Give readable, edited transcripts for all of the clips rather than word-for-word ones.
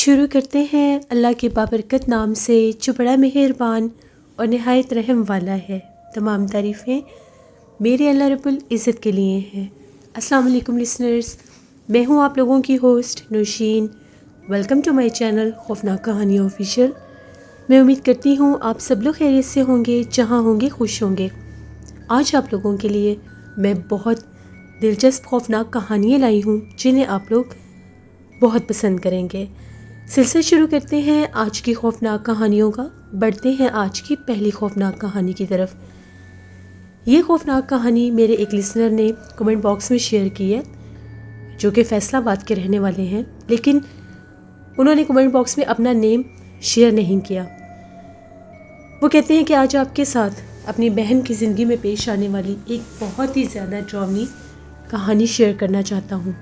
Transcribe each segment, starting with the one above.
شروع کرتے ہیں اللہ کے بابرکت نام سے جو بڑا مہربان اور نہایت رحم والا ہے۔ تمام تعریفیں میرے اللہ رب العزت کے لیے ہیں۔ السلام علیکم لسنرز، میں ہوں آپ لوگوں کی host Nosheen. Welcome to my channel خوفناک کہانیاں آفیشیل۔ میں امید کرتی ہوں آپ سب لوگ خیریت سے ہوں گے، جہاں ہوں گے خوش ہوں گے۔ آج آپ لوگوں کے لیے میں بہت دلچسپ خوفناک کہانیاں لائی ہوں جنہیں آپ لوگ بہت پسند کریں گے۔ سلسلہ شروع کرتے ہیں آج کی خوفناک کہانیوں کا۔ بڑھتے ہیں آج کی پہلی خوفناک کہانی کی طرف۔ یہ خوفناک کہانی میرے ایک لسنر نے کمنٹ باکس میں شیئر کی ہے، جو کہ فیصل آباد کے رہنے والے ہیں، لیکن انہوں نے کمنٹ باکس میں اپنا نیم شیئر نہیں کیا۔ وہ کہتے ہیں کہ آج آپ کے ساتھ اپنی بہن کی زندگی میں پیش آنے والی ایک بہت ہی زیادہ ڈراؤنی کہانی شیئر کرنا چاہتا ہوں۔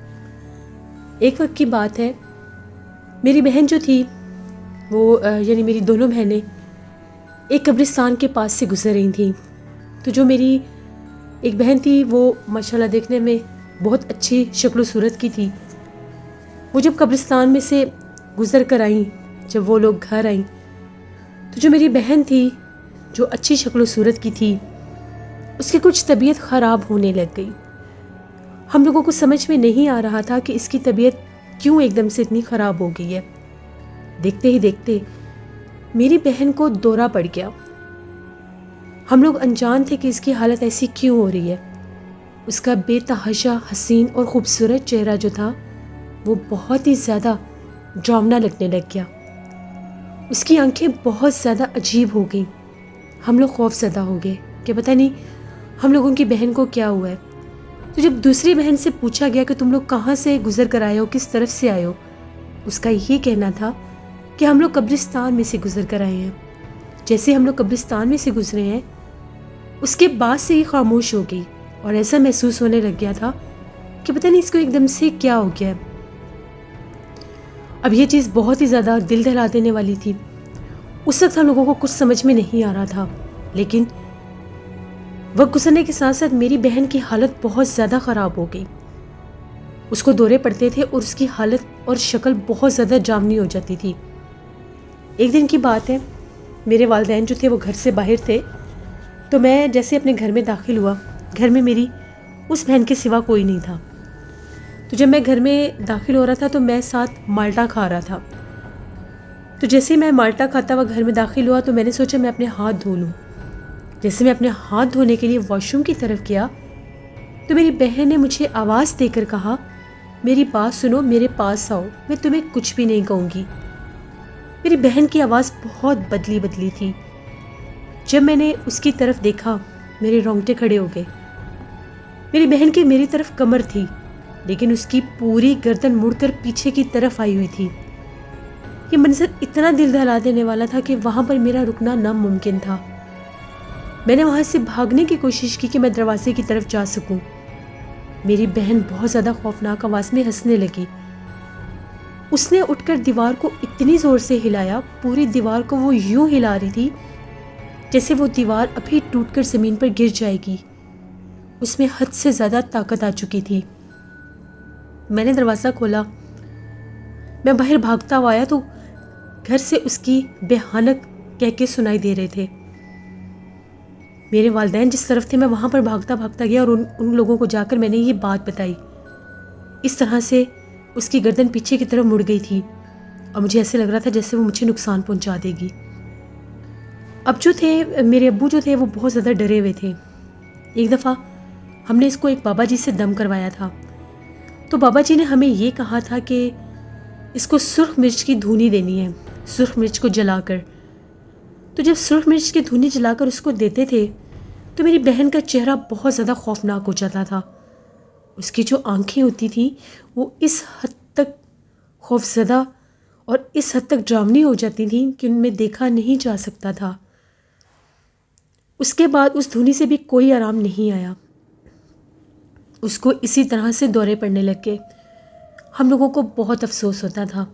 ایک وقت کی بات ہے، میری بہن جو تھی وہ یعنی میری دونوں بہنیں ایک قبرستان کے پاس سے گزر رہی تھیں۔ تو جو میری ایک بہن تھی وہ ماشاءاللہ دیکھنے میں بہت اچھی شکل و صورت کی تھی۔ وہ جب قبرستان میں سے گزر کر آئیں، جب وہ لوگ گھر آئیں، تو جو میری بہن تھی جو اچھی شکل و صورت کی تھی، اس کی کچھ طبیعت خراب ہونے لگ گئی۔ ہم لوگوں کو سمجھ میں نہیں آ رہا تھا کہ اس کی طبیعت کیوں ایک دم سے اتنی خراب ہو گئی ہے۔ دیکھتے ہی دیکھتے میری بہن کو دورہ پڑ گیا۔ ہم لوگ انجان تھے کہ اس کی حالت ایسی کیوں ہو رہی ہے۔ اس کا بے تحاشا حسین اور خوبصورت چہرہ جو تھا وہ بہت ہی زیادہ ڈراؤنا لگنے لگ گیا۔ اس کی آنکھیں بہت زیادہ عجیب ہو گئیں۔ ہم لوگ خوف زدہ ہو گئے کہ پتہ نہیں ہم لوگوں کی بہن کو کیا ہوا ہے۔ تو جب دوسری بہن سے پوچھا گیا کہ تم لوگ کہاں سے گزر کر آئے ہو، کس طرف سے آئے ہو، اس کا یہ کہنا تھا کہ ہم لوگ قبرستان میں سے گزر کر آئے ہیں۔ جیسے ہم لوگ قبرستان میں سے گزرے ہیں، اس کے بعد سے یہ خاموش ہو گئی اور ایسا محسوس ہونے لگ گیا تھا کہ پتہ نہیں اس کو ایک دم سے کیا ہو گیا ہے۔ اب یہ چیز بہت ہی زیادہ دل دہلا دینے والی تھی۔ اس وقت ہم لوگوں کو کچھ سمجھ میں نہیں آ رہا تھا، لیکن وقت گزرنے کے ساتھ ساتھ میری بہن کی حالت بہت زیادہ خراب ہو گئی۔ اس کو دورے پڑتے تھے اور اس کی حالت اور شکل بہت زیادہ جامنی ہو جاتی تھی۔ ایک دن کی بات ہے، میرے والدین جو تھے وہ گھر سے باہر تھے، تو میں جیسے اپنے گھر میں داخل ہوا، گھر میں میری اس بہن کے سوا کوئی نہیں تھا۔ تو جب میں گھر میں داخل ہو رہا تھا تو میں ساتھ مالٹا کھا رہا تھا۔ تو جیسے میں مالٹا کھاتا ہوا گھر میں داخل ہوا تو میں نے سوچا میں اپنے ہاتھ دھو لوں۔ جیسے میں اپنے ہاتھ دھونے کے لیے واش روم کی طرف گیا تو میری بہن نے مجھے آواز دے کر کہا، میری بات سنو، میرے پاس آؤ، میں تمہیں کچھ بھی نہیں کہوں گی۔ میری بہن کی آواز بہت بدلی تھی۔ جب میں نے اس کی طرف دیکھا میرے رونگٹے کھڑے ہو گئے۔ میری بہن کی میری طرف کمر تھی، لیکن اس کی پوری گردن مڑ کر پیچھے کی طرف آئی ہوئی تھی۔ یہ منظر اتنا دل دہلا دینے والا تھا کہ وہاں پر میرا رکنا ناممکن تھا۔ میں نے وہاں سے بھاگنے کی کوشش کی کہ میں دروازے کی طرف جا سکوں۔ میری بہن بہت زیادہ خوفناک آواز میں ہنسنے لگی۔ اس نے اٹھ کر دیوار کو اتنی زور سے ہلایا، پوری دیوار کو وہ یوں ہلا رہی تھی جیسے وہ دیوار ابھی ٹوٹ کر زمین پر گر جائے گی۔ اس میں حد سے زیادہ طاقت آ چکی تھی۔ میں نے دروازہ کھولا، میں باہر بھاگتا ہوا آیا تو گھر سے اس کی بھیانک کہکے سنائی دے رہے تھے۔ میرے والدین جس طرف تھے میں وہاں پر بھاگتا گیا اور ان لوگوں کو جا کر میں نے یہ بات بتائی۔ اس طرح سے اس کی گردن پیچھے کی طرف مڑ گئی تھی اور مجھے ایسے لگ رہا تھا جیسے وہ مجھے نقصان پہنچا دے گی۔ اب جو تھے میرے ابو جو تھے وہ بہت زیادہ ڈرے ہوئے تھے۔ ایک دفعہ ہم نے اس کو ایک بابا جی سے دم کروایا تھا، تو بابا جی نے ہمیں یہ کہا تھا کہ اس کو سرخ مرچ کی دھونی دینی ہے، سرخ مرچ کو جلا کر۔ تو جب سرخ مرچ کی دھونی جلا کر اس کو دیتے تھے تو میری بہن کا چہرہ بہت زیادہ خوفناک ہو جاتا تھا۔ اس کی جو آنکھیں ہوتی تھیں وہ اس حد تک خوفزدہ اور اس حد تک ڈراؤنی ہو جاتی تھیں کہ ان میں دیکھا نہیں جا سکتا تھا۔ اس کے بعد اس دھونی سے بھی کوئی آرام نہیں آیا۔ اس کو اسی طرح سے دورے پڑنے لگ گئے۔ ہم لوگوں کو بہت افسوس ہوتا تھا۔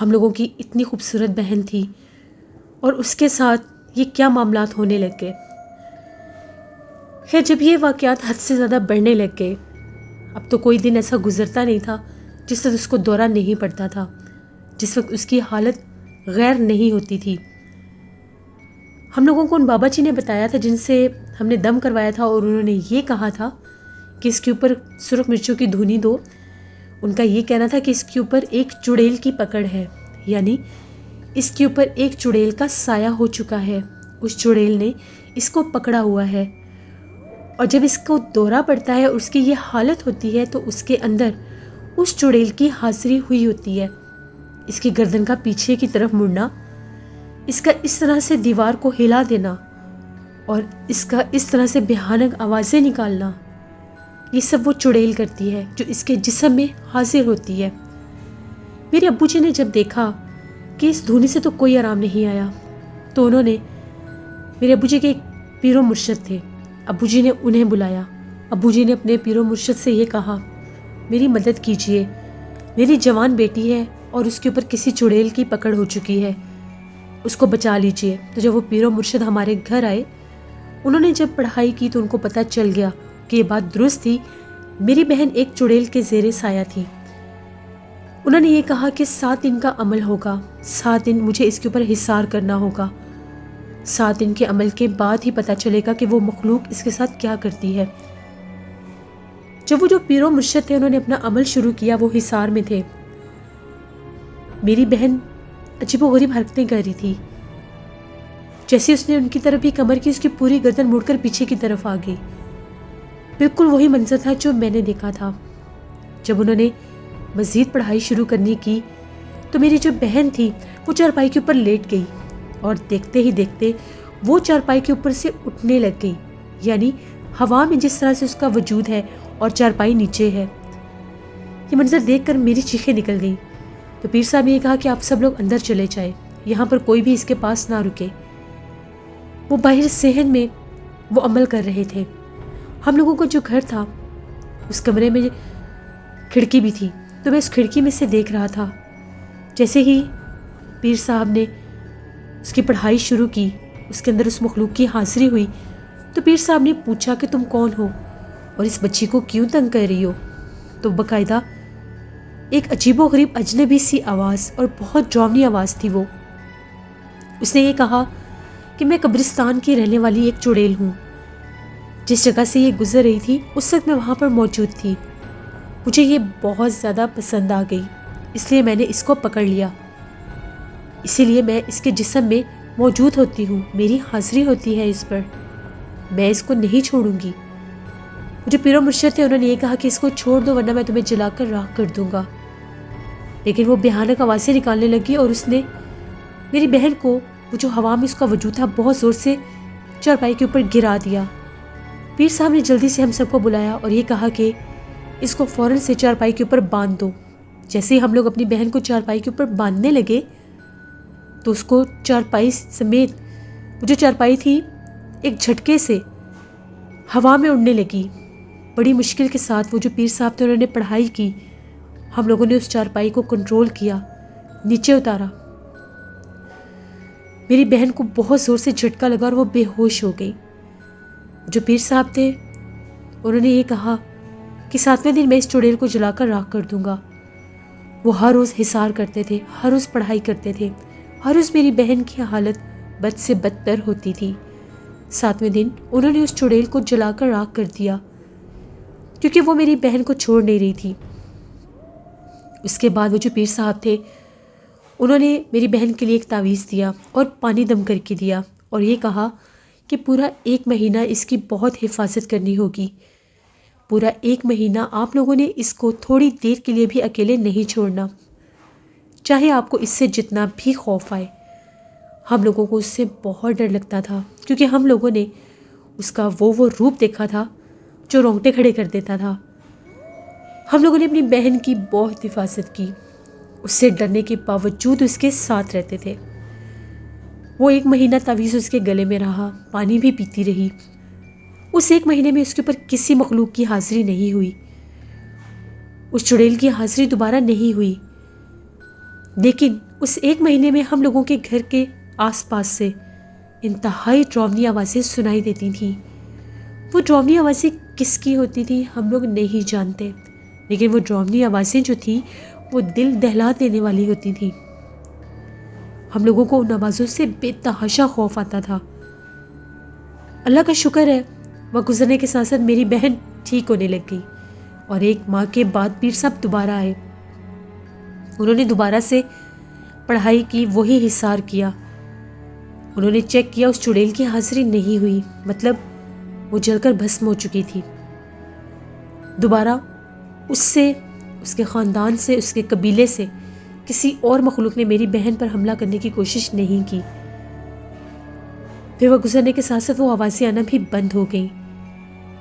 ہم لوگوں کی اتنی خوبصورت بہن تھی اور اس کے ساتھ یہ کیا معاملات ہونے لگ گئے۔ خیر جب یہ واقعات حد سے زیادہ بڑھنے لگ گئے، اب تو کوئی دن ایسا گزرتا نہیں تھا جس سے اس کو دورہ نہیں پڑتا تھا۔ جس وقت اس کی حالت غیر نہیں ہوتی تھی۔ ہم لوگوں کو ان بابا جی نے بتایا تھا جن سے ہم نے دم کروایا تھا، اور انہوں نے یہ کہا تھا کہ اس کے اوپر سرخ مرچوں کی دھنی دو۔ ان کا یہ کہنا تھا کہ اس کے اوپر ایک چڑیل کی پکڑ ہے، یعنی اس کے اوپر ایک چڑیل کا سایہ ہو چکا ہے، اس چڑیل نے اس کو پکڑا ہوا ہے، اور جب اس کو دورہ پڑتا ہے اور اس کی یہ حالت ہوتی ہے تو اس کے اندر اس چڑیل کی حاضری ہوئی ہوتی ہے۔ اس کی گردن کا پیچھے کی طرف مڑنا، اس کا اس طرح سے دیوار کو ہلا دینا، اور اس کا اس طرح سے بھیانک آوازیں نکالنا، یہ سب وہ چڑیل کرتی ہے جو اس کے جسم میں حاضر ہوتی ہے۔ میرے ابو جی نے جب دیکھا کہ اس دھونی سے تو کوئی آرام نہیں آیا، تو انہوں نے، میرے ابو جی کے ایک پیر و مرشد تھے، ابو جی نے انہیں بلایا۔ ابو جی نے اپنے پیر و مرشد سے یہ کہا، میری مدد کیجئے، میری جوان بیٹی ہے اور اس کے اوپر کسی چڑیل کی پکڑ ہو چکی ہے، اس کو بچا لیجئے۔ تو جب وہ پیر و مرشد ہمارے گھر آئے، انہوں نے جب پڑھائی کی تو ان کو پتہ چل گیا کہ یہ بات درست تھی، میری بہن ایک چڑیل کے زیر سایہ تھی۔ انہوں نے یہ کہا کہ 7 دن کا عمل ہوگا، 7 دن مجھے اس کے اوپر حصار کرنا ہوگا، 7 دن کے عمل کے بعد ہی پتہ چلے گا کہ وہ مخلوق اس کے ساتھ کیا کرتی ہے۔ جب وہ جو پیر و مرشد تھے انہوں نے اپنا عمل شروع کیا، وہ حصار میں تھے، میری بہن عجیب و غریب حرکتیں کر رہی تھی، جیسے اس نے ان کی طرف بھی کمر کی، اس کی پوری گردن مڑ کر پیچھے کی طرف آ گئی۔ بالکل وہی منظر تھا جو میں نے دیکھا تھا۔ جب انہوں نے مزید پڑھائی شروع کرنے کی تو میری جو بہن تھی وہ چارپائی کے اوپر لیٹ گئی، اور دیکھتے ہی دیکھتے وہ چارپائی کے اوپر سے اٹھنے لگ گئی، یعنی ہوا میں جس طرح سے اس کا وجود ہے اور چارپائی نیچے ہے۔ یہ منظر دیکھ کر میری چیخیں نکل گئیں۔ تو پیر صاحب نے یہ کہا کہ آپ سب لوگ اندر چلے جائیں، یہاں پر کوئی بھی اس کے پاس نہ رکے۔ وہ باہر صحن میں وہ عمل کر رہے تھے۔ ہم لوگوں کا جو گھر تھا اس کمرے میں کھڑکی بھی تھی، تو میں اس کھڑکی میں سے دیکھ رہا تھا۔ جیسے ہی پیر صاحب نے اس کی پڑھائی شروع کی، اس کے اندر اس مخلوق کی حاضری ہوئی، تو پیر صاحب نے پوچھا کہ تم کون ہو اور اس بچی کو کیوں تنگ کر رہی ہو؟ تو باقاعدہ ایک عجیب و غریب اجنبی سی آواز اور بہت ڈراؤنی آواز تھی وہ۔ اس نے یہ کہا کہ میں قبرستان کی رہنے والی ایک چڑیل ہوں، جس جگہ سے یہ گزر رہی تھی اس وقت میں وہاں پر موجود تھی، مجھے یہ بہت زیادہ پسند آ گئی، اس لیے میں نے اس کو پکڑ لیا، اسی لیے میں اس کے جسم میں موجود ہوتی ہوں، میری حاضری ہوتی ہے اس پر، میں اس کو نہیں چھوڑوں گی۔ جو پیر و مرشد تھے انہوں نے یہ کہا کہ اس کو چھوڑ دو ورنہ میں تمہیں جلا کر راکھ کر دوں گا، لیکن وہ بھیانک آوازیں نکالنے لگی اور اس نے میری بہن کو، وہ جو ہوا میں اس کا وجود تھا، بہت زور سے چارپائی کے اوپر گرا دیا۔ پیر صاحب نے جلدی سے ہم سب کو بلایا اور یہ کہا کہ اس کو فوراً سے چارپائی کے اوپر باندھ دو۔ جیسے ہی ہم لوگ اپنی بہن کو چارپائی کے اوپر باندھنے لگے تو اس کو چارپائی سمیت، وہ جو چارپائی تھی ایک جھٹکے سے ہوا میں اڑنے لگی۔ بڑی مشکل کے ساتھ وہ جو پیر صاحب تھے انہوں نے پڑھائی کی، ہم لوگوں نے اس چارپائی کو کنٹرول کیا، نیچے اتارا۔ میری بہن کو بہت زور سے جھٹکا لگا اور وہ بے ہوش ہو گئی۔ جو پیر صاحب تھے انہوں نے یہ کہا کہ 7ویں دن میں اس چڑیل کو جلا کر راکھ کر دوں گا۔ وہ ہر روز حصار کرتے تھے، ہر روز پڑھائی کرتے تھے، ہر روز میری بہن کی حالت بد سے بدتر ہوتی تھی۔ 7ویں دن انہوں نے اس چڑیل کو جلا کر راکھ کر دیا کیونکہ وہ میری بہن کو چھوڑ نہیں رہی تھی۔ اس کے بعد وہ جو پیر صاحب تھے انہوں نے میری بہن کے لیے ایک تعویذ دیا اور پانی دم کر کے دیا اور یہ کہا کہ پورا 1 مہینہ اس کی بہت حفاظت کرنی ہوگی، پورا 1 مہینہ آپ لوگوں نے اس کو تھوڑی دیر کے لیے بھی اکیلے نہیں چھوڑنا، چاہے آپ کو اس سے جتنا بھی خوف آئے۔ ہم لوگوں کو اس سے بہت ڈر لگتا تھا کیونکہ ہم لوگوں نے اس کا وہ روپ دیکھا تھا جو رونگٹے کھڑے کر دیتا تھا۔ ہم لوگوں نے اپنی بہن کی بہت حفاظت کی، اس سے ڈرنے کے باوجود اس کے ساتھ رہتے تھے۔ وہ 1 مہینہ تعویذ اس کے گلے میں رہا، پانی بھی پیتی رہی۔ اس 1 مہینے میں اس کے اوپر کسی مخلوق کی حاضری نہیں ہوئی، اس چڑیل کی حاضری دوبارہ نہیں ہوئی، لیکن اس 1 مہینے میں ہم لوگوں کے گھر کے آس پاس سے انتہائی ڈراؤنی آوازیں سنائی دیتی تھیں۔ وہ ڈراؤنی آوازیں کس کی ہوتی تھیں ہم لوگ نہیں جانتے، لیکن وہ ڈراؤنی آوازیں جو تھیں وہ دل دہلا دینے والی ہوتی تھیں۔ ہم لوگوں کو ان آوازوں سے بے تحاشا خوف آتا تھا۔ اللہ کا شکر ہے وقت گزرنے کے ساتھ ساتھ میری بہن ٹھیک ہونے لگ گئی، اور ایک ماہ کے بعد پیر صاحب دوبارہ آئے۔ انہوں نے دوبارہ سے پڑھائی کی، وہی حصار کیا۔ انہوں نے چیک کیا، اس چڑیل کی حاضری نہیں ہوئی، مطلب وہ جل کر بھسم ہو چکی تھی۔ دوبارہ اس سے، اس کے خاندان سے، اس کے قبیلے سے کسی اور مخلوق نے میری بہن پر حملہ کرنے کی کوشش نہیں کی۔ پھر وہ گزرنے کے ساتھ ساتھ وہ آوازیں آنا بھی بند ہو گئیں۔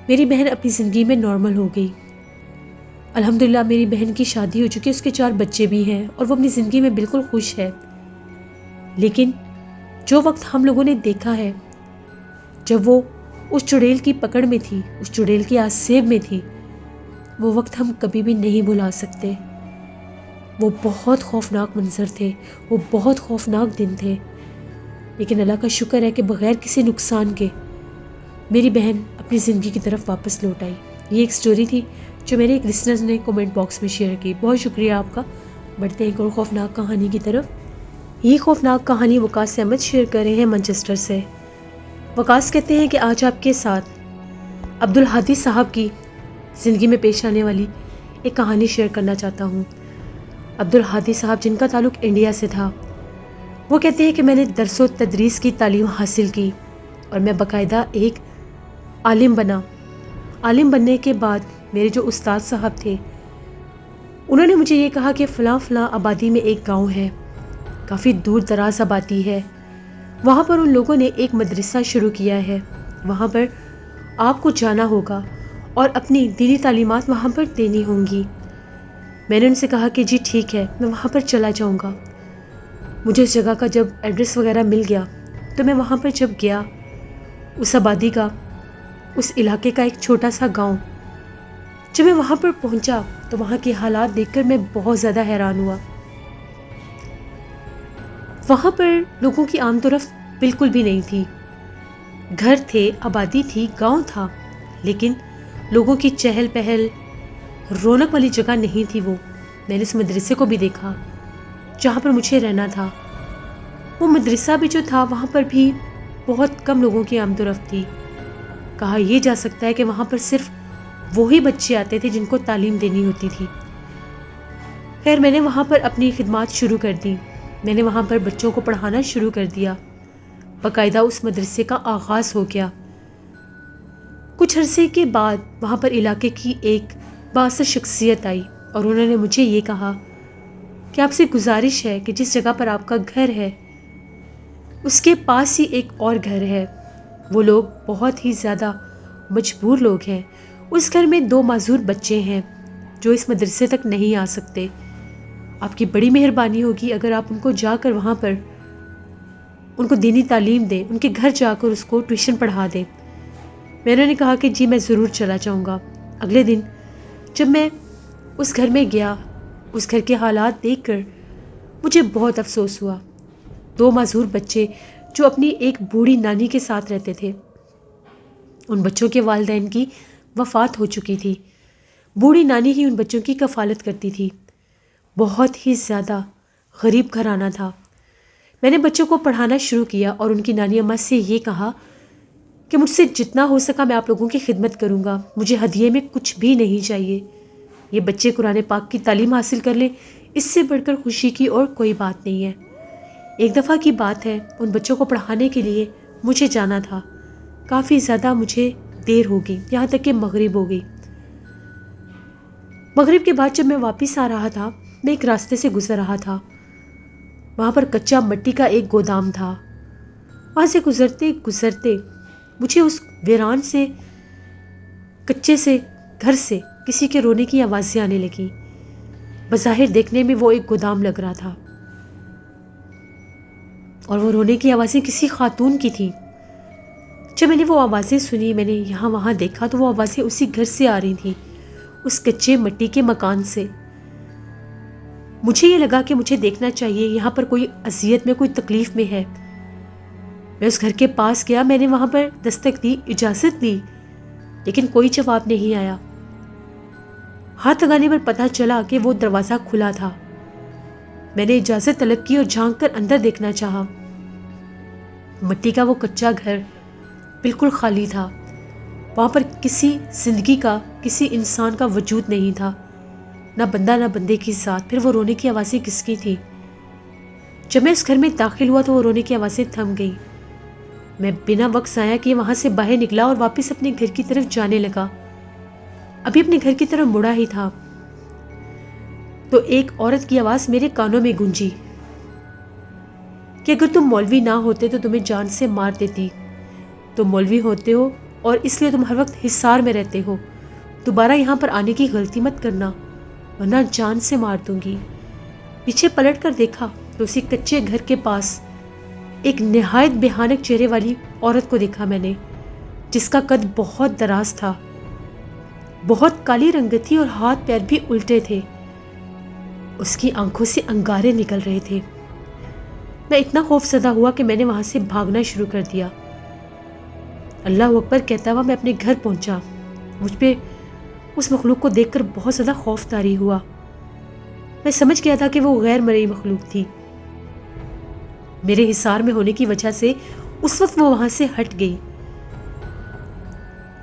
میری بہن اپنی زندگی میں نارمل ہو گئی۔ الحمدللہ میری بہن کی شادی ہو چکی ہے، اس کے 4 بچے بھی ہیں، اور وہ اپنی زندگی میں بالکل خوش ہے۔ لیکن جو وقت ہم لوگوں نے دیکھا ہے جب وہ اس چڑیل کی پکڑ میں تھی، اس چڑیل کی آسیب میں تھی، وہ وقت ہم کبھی بھی نہیں بھلا سکتے۔ وہ بہت خوفناک منظر تھے، وہ بہت خوفناک دن تھے، لیکن اللہ کا شکر ہے کہ بغیر کسی نقصان کے میری بہن اپنی زندگی کی طرف واپس لوٹ آئی۔ یہ ایک سٹوری تھی جو میرے ایک لسنر نے کومنٹ باکس میں شیئر کی۔ بہت شکریہ آپ کا۔ بڑھتے ہیں ایک اور خوفناک کہانی کی طرف۔ یہ خوفناک کہانی وقاص احمد شیئر کر رہے ہیں مانچسٹر سے۔ وقاص کہتے ہیں کہ آج آپ کے ساتھ عبدالہادی صاحب کی زندگی میں پیش آنے والی ایک کہانی شیئر کرنا چاہتا ہوں۔ عبدالہادی صاحب جن کا تعلق انڈیا سے تھا، وہ کہتے ہیں کہ میں نے درس و تدریس کی تعلیم حاصل کی اور میں باقاعدہ ایک عالم بنا۔ عالم بننے کے بعد میرے جو استاد صاحب تھے، انہوں نے مجھے یہ کہا کہ فلاں فلاں آبادی میں ایک گاؤں ہے، کافی دور دراز آبادی ہے، وہاں پر ان لوگوں نے ایک مدرسہ شروع کیا ہے، وہاں پر آپ کو جانا ہوگا اور اپنی دینی تعلیمات وہاں پر دینی ہوں گی۔ میں نے ان سے کہا کہ جی ٹھیک ہے، میں وہاں پر چلا جاؤں گا۔ مجھے اس جگہ کا جب ایڈریس وغیرہ مل گیا تو میں وہاں پر جب گیا، اس آبادی کا، اس علاقے کا ایک چھوٹا سا گاؤں، جب میں وہاں پر پہنچا تو وہاں کے حالات دیکھ کر میں بہت زیادہ حیران ہوا۔ وہاں پر لوگوں کی آمد و رفت بالکل بھی نہیں تھی، گھر تھے، آبادی تھی، گاؤں تھا، لیکن لوگوں کی چہل پہل، رونق والی جگہ نہیں تھی۔ وہ میں نے اس مدرسے کو بھی دیکھا جہاں پر مجھے رہنا تھا۔ وہ مدرسہ بھی جو تھا وہاں پر بھی بہت کم لوگوں کی آمد و رفت تھی۔ کہا یہ جا سکتا ہے کہ وہاں پر صرف وہی بچے آتے تھے جن کو تعلیم دینی ہوتی تھی۔ خیر میں نے وہاں پر اپنی خدمات شروع کر دی، میں نے وہاں پر بچوں کو پڑھانا شروع کر دیا، باقاعدہ اس مدرسے کا آغاز ہو گیا۔ کچھ عرصے کے بعد وہاں پر علاقے کی ایک بااثر شخصیت آئی اور انہوں نے مجھے یہ کہا کہ آپ سے گزارش ہے کہ جس جگہ پر آپ کا گھر ہے اس کے پاس ہی ایک اور گھر ہے، وہ لوگ بہت ہی زیادہ مجبور لوگ ہیں، اس گھر میں 2 معذور بچے ہیں جو اس مدرسے تک نہیں آ سکتے، آپ کی بڑی مہربانی ہوگی اگر آپ ان کو جا کر وہاں پر ان کو دینی تعلیم دیں، ان کے گھر جا کر اس کو ٹیوشن پڑھا دیں۔ میں نے کہا کہ جی میں ضرور چلا جاؤں گا۔ اگلے دن جب میں اس گھر میں گیا، اس گھر کے حالات دیکھ کر مجھے بہت افسوس ہوا۔ 2 معذور بچے جو اپنی ایک بوڑھی نانی کے ساتھ رہتے تھے، ان بچوں کے والدین کی وفات ہو چکی تھی، بوڑھی نانی ہی ان بچوں کی کفالت کرتی تھی۔ بہت ہی زیادہ غریب گھرانہ تھا۔ میں نے بچوں کو پڑھانا شروع کیا اور ان کی نانی اماں سے یہ کہا کہ مجھ سے جتنا ہو سکا میں آپ لوگوں کی خدمت کروں گا، مجھے ہدیے میں کچھ بھی نہیں چاہیے، یہ بچے قرآن پاک کی تعلیم حاصل کر لیں، اس سے بڑھ کر خوشی کی اور کوئی بات نہیں ہے۔ ایک دفعہ کی بات ہے، ان بچوں کو پڑھانے کے لیے مجھے جانا تھا، کافی زیادہ مجھے دیر ہو گئی، یہاں تک کہ مغرب ہو گئی۔ مغرب کے بعد جب میں واپس آ رہا تھا، میں ایک راستے سے گزر رہا تھا، وہاں پر کچا مٹی کا ایک گودام تھا، وہاں سے گزرتے گزرتے مجھے اس ویران سے، کچے سے گھر سے کسی کے رونے کی آوازیں آنے لگیں۔ بظاہر دیکھنے میں وہ ایک گودام لگ رہا تھا اور وہ رونے کی آوازیں کسی خاتون کی تھیں۔ جب میں نے وہ آوازیں سنی، میں نے یہاں وہاں دیکھا تو وہ آوازیں اسی گھر سے آ رہی تھیں، اس کچے مٹی کے مکان سے۔ مجھے یہ لگا کہ مجھے دیکھنا چاہیے، یہاں پر کوئی اذیت میں، کوئی تکلیف میں ہے۔ میں اس گھر کے پاس گیا، میں نے وہاں پر دستک دی، اجازت دی، لیکن کوئی جواب نہیں آیا۔ ہاتھ لگانے پر پتہ چلا کہ وہ دروازہ کھلا تھا۔ میں نے اجازت طلب کی اور جھانک کر اندر دیکھنا چاہا۔ مٹی کا وہ کچا گھر بالکل خالی تھا، وہاں پر کسی زندگی کا، کسی انسان کا وجود نہیں تھا، نہ بندہ نہ بندے کی ذات۔ پھر وہ رونے کی آوازیں کس کی تھیں؟ جب میں اس گھر میں داخل ہوا تو وہ رونے کی آوازیں تھم گئیں۔ میں بنا وقت ضائع کیے وہاں سے باہر نکلا اور واپس اپنے گھر کی طرف جانے لگا۔ ابھی اپنے گھر کی طرف مڑا ہی تھا تو ایک عورت کی آواز میرے کانوں میں گونجی کہ اگر تم مولوی نہ ہوتے تو تمہیں جان سے مار دیتی، تم مولوی ہوتے ہو اور اس لیے تم ہر وقت حصار میں رہتے ہو، دوبارہ یہاں پر آنے کی غلطی مت کرنا ورنہ جان سے مار دوں گی۔ پیچھے پلٹ کر دیکھا تو اسی کچے گھر کے پاس ایک نہایت بھیانک چہرے والی عورت کو دیکھا میں نے، جس کا قد بہت دراز تھا، بہت کالی رنگت تھی اور ہاتھ پیر بھی الٹے تھے، اس کی آنکھوں سے انگارے نکل رہے تھے۔ میں اتنا خوف زدہ ہوا کہ میں نے وہاں سے بھاگنا شروع کر دیا۔ اللہ اکبر کہتا ہوا میں اپنے گھر پہنچا۔ مجھ پہ اس مخلوق کو دیکھ کر بہت زیادہ خوف طاری ہوا۔ میں سمجھ گیا تھا کہ وہ غیر مرئی مخلوق تھی۔ میرے حصار میں ہونے کی وجہ سے اس وقت وہ وہاں سے ہٹ گئی۔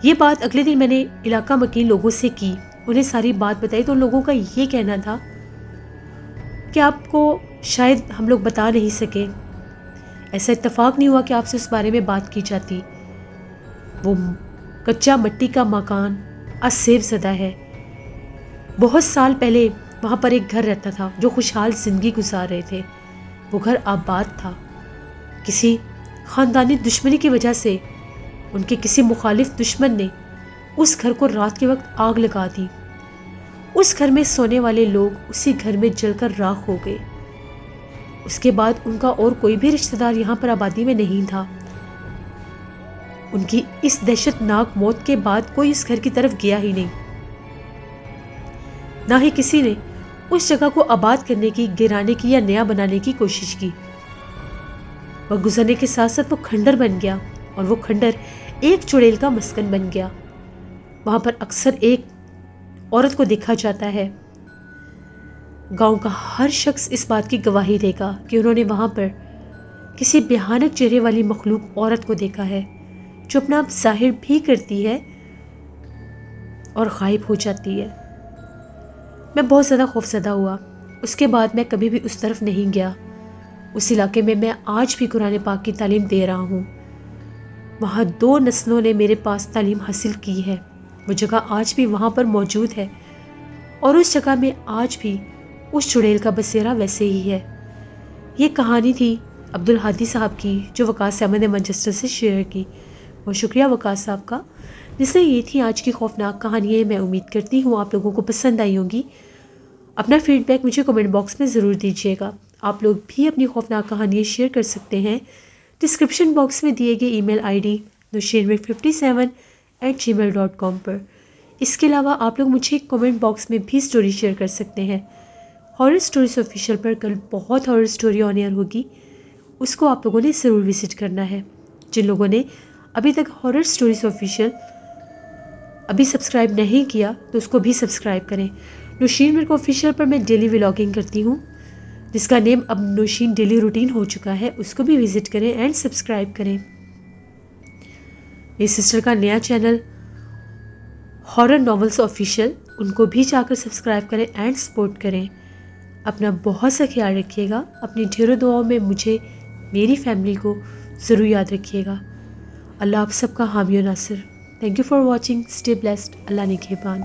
یہ بات اگلے دن میں نے علاقہ مکین لوگوں سے کی، انہیں ساری بات بتائی تو ان لوگوں کا یہ کہنا تھا کہ آپ کو شاید ہم لوگ بتا نہیں سکے، ایسا اتفاق نہیں ہوا کہ آپ سے اس بارے میں بات کی جاتی۔ وہ کچا مٹی کا مکان آج سیب زدہ ہے۔ بہت سال پہلے وہاں پر ایک گھر رہتا تھا جو خوشحال زندگی گزار رہے تھے۔ وہ گھر آباد تھا۔ کسی خاندانی دشمنی کی وجہ سے ان کے کسی مخالف دشمن نے اس گھر کو رات کے وقت آگ لگا دی۔ اس گھر میں سونے والے لوگ اسی گھر میں جل کر راکھ ہو گئے۔ اس کے بعد ان کا اور کوئی بھی رشتہ دار یہاں پر آبادی میں نہیں تھا۔ ان کی اس دہشت ناک موت کے بعد کوئی اس گھر کی طرف گیا ہی نہیں، نہ ہی کسی نے اس جگہ کو آباد کرنے کی، گرانے کی یا نیا بنانے کی کوشش کی۔ وقت گزرنے کے ساتھ ساتھ وہ کھنڈر بن گیا اور وہ کھنڈر ایک چڑیل کا مسکن بن گیا۔ وہاں پر اکثر ایک عورت کو دیکھا جاتا ہے۔ گاؤں کا ہر شخص اس بات کی گواہی دے گا کہ انہوں نے وہاں پر کسی بھیانک چہرے والی مخلوق عورت کو دیکھا ہے جو اپنا آپ ظاہر بھی کرتی ہے اور غائب ہو جاتی ہے۔ میں بہت زیادہ خوفزدہ ہوا۔ اس کے بعد میں کبھی بھی اس طرف نہیں گیا۔ اس علاقے میں آج بھی قرآن پاک کی تعلیم دے رہا ہوں۔ وہاں 2 نسلوں نے میرے پاس تعلیم حاصل کی ہے۔ وہ جگہ آج بھی وہاں پر موجود ہے اور اس جگہ میں آج بھی اس چڑیل کا بسیرا ویسے ہی ہے۔ یہ کہانی تھی عبدالہادی صاحب کی جو وقاص احمد نے مانچسٹر سے شیئر کی۔ بہت شکریہ وقاص صاحب کا۔ جس سے یہ تھی آج کی خوفناک کہانیاں۔ میں امید کرتی ہوں آپ لوگوں کو پسند آئی ہوں گی۔ اپنا فیڈ بیک مجھے کمنٹ باکس میں ضرور دیجیے گا۔ آپ لوگ بھی اپنی خوفناک کہانیاں شیئر کر سکتے ہیں ڈسکرپشن باکس میں دیے گئے ای میل آئی ڈی nushinmir57@gmail.com پر۔ اس کے علاوہ آپ لوگ مجھے کمنٹ باکس میں بھی سٹوری شیئر کر سکتے ہیں۔ ہارر سٹوریز آفیشیل پر کل بہت ہارر سٹوری آن ایئر ہوگی، اس کو آپ لوگوں نے ضرور وزٹ کرنا ہے۔ جن لوگوں نے ابھی تک ہارر سٹوریز آفیشیل ابھی سبسکرائب نہیں کیا تو اس کو بھی سبسکرائب کریں۔ نوشین میر کو آفیشیل پر میں ڈیلی ولاگنگ کرتی ہوں جس کا نیم اب نوشین ڈیلی روٹین ہو چکا ہے، اس کو بھی وزٹ کریں اینڈ سبسکرائب کریں۔ میری سسٹر کا نیا چینل ہارر ناولز آفیشیل، ان کو بھی جا کر سبسکرائب کریں اینڈ سپورٹ کریں۔ اپنا بہت سا خیال رکھیے گا، اپنی ڈھیروں دعاؤں میں مجھے، میری فیملی کو ضرور یاد رکھیے گا۔ اللہ آپ سب کا حامی و ناصر۔ Thank you for watching. Stay blessed. اللہ نگہبان۔